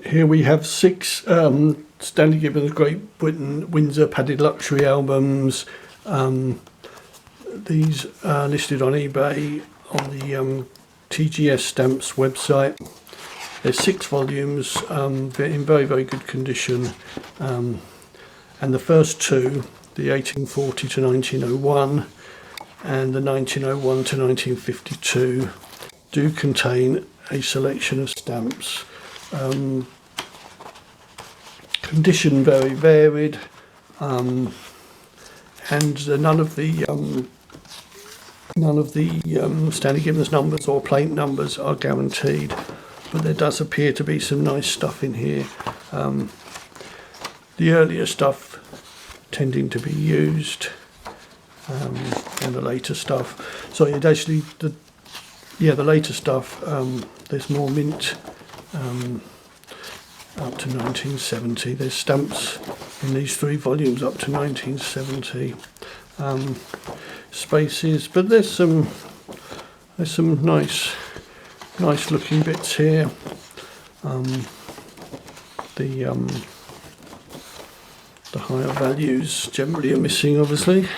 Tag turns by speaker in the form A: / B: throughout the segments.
A: Here we have 6 Stanley Gibbons Great Britain Windsor padded luxury albums. These are listed on eBay on the TGS Stamps website. There's 6 volumes in very, very good condition. And the first 2, the 1840 to 1901 and the 1901 to 1952, do contain a selection of stamps. Condition very varied, and none of the Stanley Gibbons numbers or plate numbers are guaranteed, but there does appear to be some nice stuff in here. The earlier stuff tending to be used, and the later stuff. So it actually, the later stuff, there's more mint. Up to 1970. There's stamps in these 3 volumes up to 1970. Spaces, but there's some nice looking bits here. The higher values generally are missing, obviously,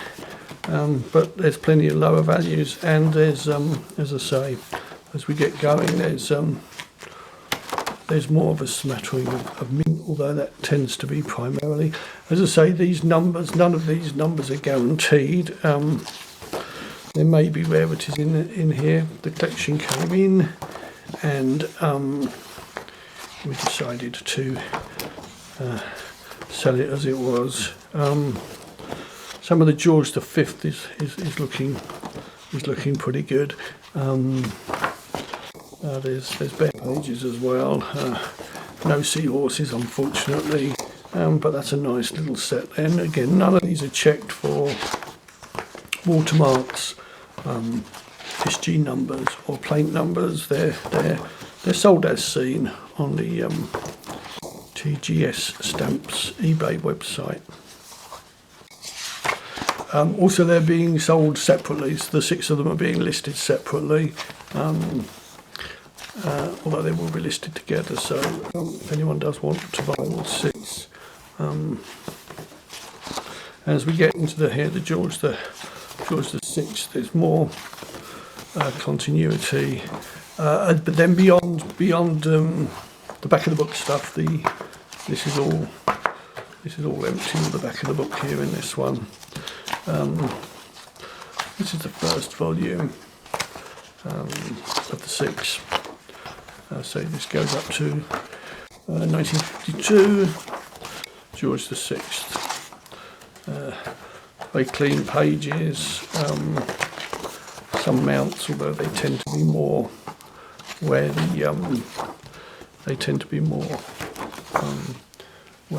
A: but there's plenty of lower values, and there's as I say, as we get going, there's more of a smattering of mint, although that tends to be primarily. As I say, these numbers, none of these numbers are guaranteed. There may be rarities in here. The collection came in, and we decided to sell it as it was. Some of the George V is looking pretty good. There's bare pages as well. No seahorses, unfortunately, but that's a nice little set. And again, none of these are checked for watermarks, SG numbers or plate numbers. They're sold as seen on the TGS Stamps eBay website. Also, they're being sold separately. So the 6 of them are being listed separately. Although they will be listed together, so if anyone does want to buy all 6. As we get into the George the VI, there's more continuity, but then beyond the back of the book stuff, this is all empty. The back of the book here in this one. This is the first volume of the 6. So this goes up to 1952, George VI. Very clean pages, some mounts, although they tend to be more where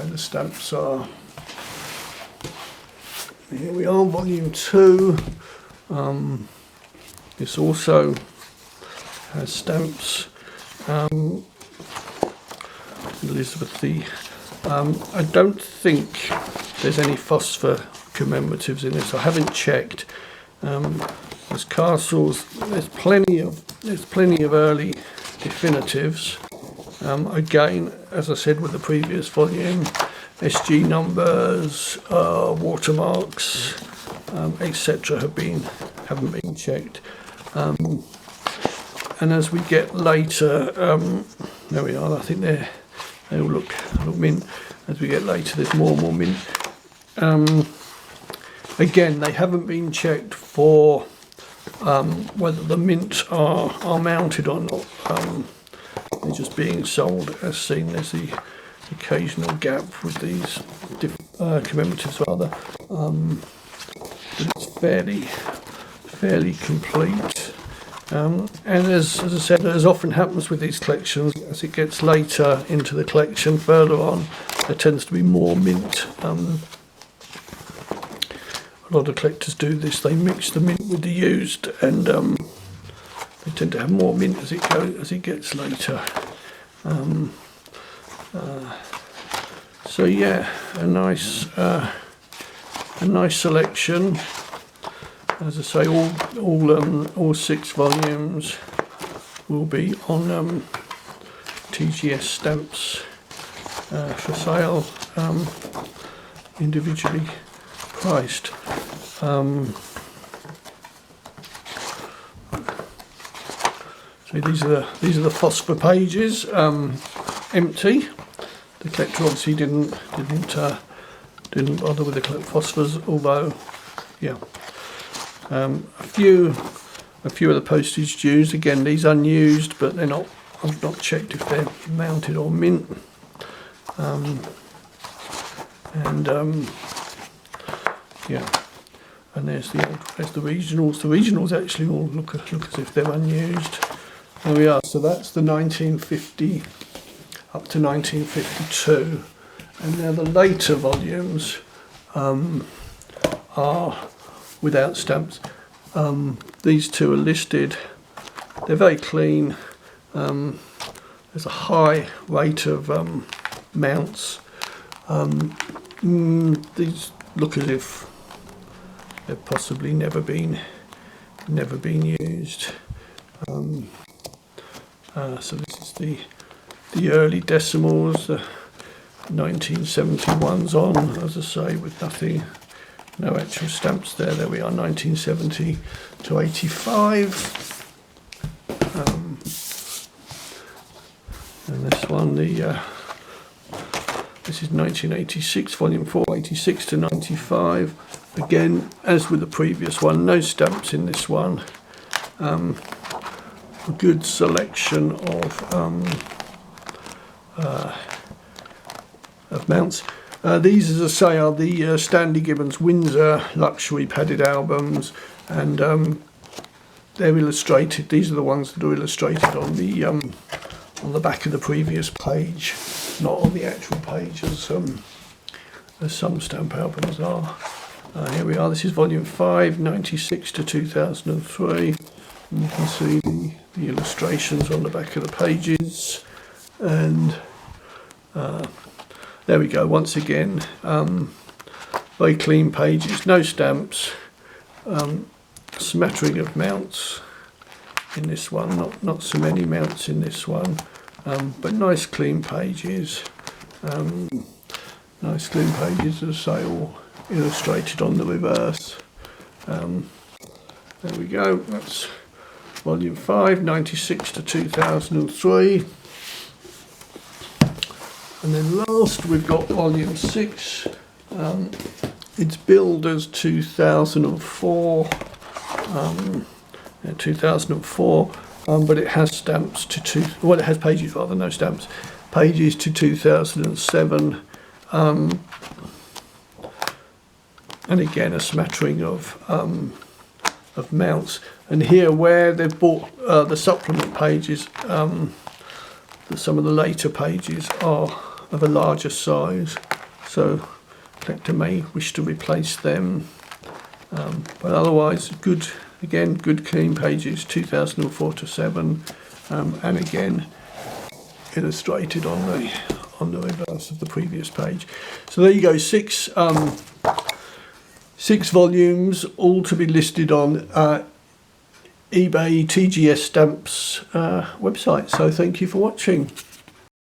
A: the stamps are. Here we are, volume 2. This also has stamps. Elizabeth the. I don't think there's any phosphor commemoratives in this. I haven't checked. There's castles. There's plenty of early definitives. Again, as I said with the previous volume, SG numbers, watermarks, etc. haven't been checked. And as we get later, there we are. I think they all look mint. As we get later, there's more and more mint. Again, they haven't been checked for whether the mint are mounted or not. They're just being sold as seen. There's the occasional gap with these commemoratives, rather. But it's fairly complete. And as I said, as often happens with these collections, as it gets later into the collection, further on, there tends to be more mint. A lot of collectors do this. They mix the mint with the used, and they tend to have more mint as it gets later. So yeah, a nice selection. As I say, all 6 volumes will be on TGS stamps for sale, individually priced. So these are the phosphor pages, empty. The collector obviously didn't bother with the phosphors, although yeah, a few of the postage dues. Again, these unused, but they're not. I've not checked if they're mounted or mint. Yeah, and there's the regionals. The regionals actually all look as if they're unused. There we are. So that's the 1950 up to 1952, and now the later volumes are without stamps. These two are listed. They're very clean. There's a high rate of mounts. These look as if they've possibly never been used. So this is the early decimals, the 1971's on, as I say, with nothing, no actual stamps there. There we are, 1970 to 85. And this one, this is 1986, volume 4, 86 to 95. Again, as with the previous one, no stamps in this one. A good selection of mounts. These, as I say, are the Stanley Gibbons Windsor luxury padded albums, and they're illustrated. These are the ones that are illustrated on the back of the previous page, not on the actual page as some stamp albums are. Here we are. This is volume 5, 96 to 2003. And you can see the illustrations on the back of the pages, and there we go. Once again, very clean pages, no stamps, smattering of mounts in this one, not so many mounts in this one, but nice clean pages. Nice clean pages, as I say, all illustrated on the reverse. There we go. That's volume 5, 96 to 2003. And then last we've got volume 6. It's billed as 2004. 2004, but it has stamps to it has pages rather, no stamps. Pages to 2007. And again, a smattering of mounts. And here, where they've bought the supplement pages, some of the later pages are of a larger size, so collector may wish to replace them. But otherwise, good clean pages, 2004 to 7, and again illustrated on the reverse of the previous page. So there you go, six volumes, all to be listed on eBay TGS Stamps website. So thank you for watching.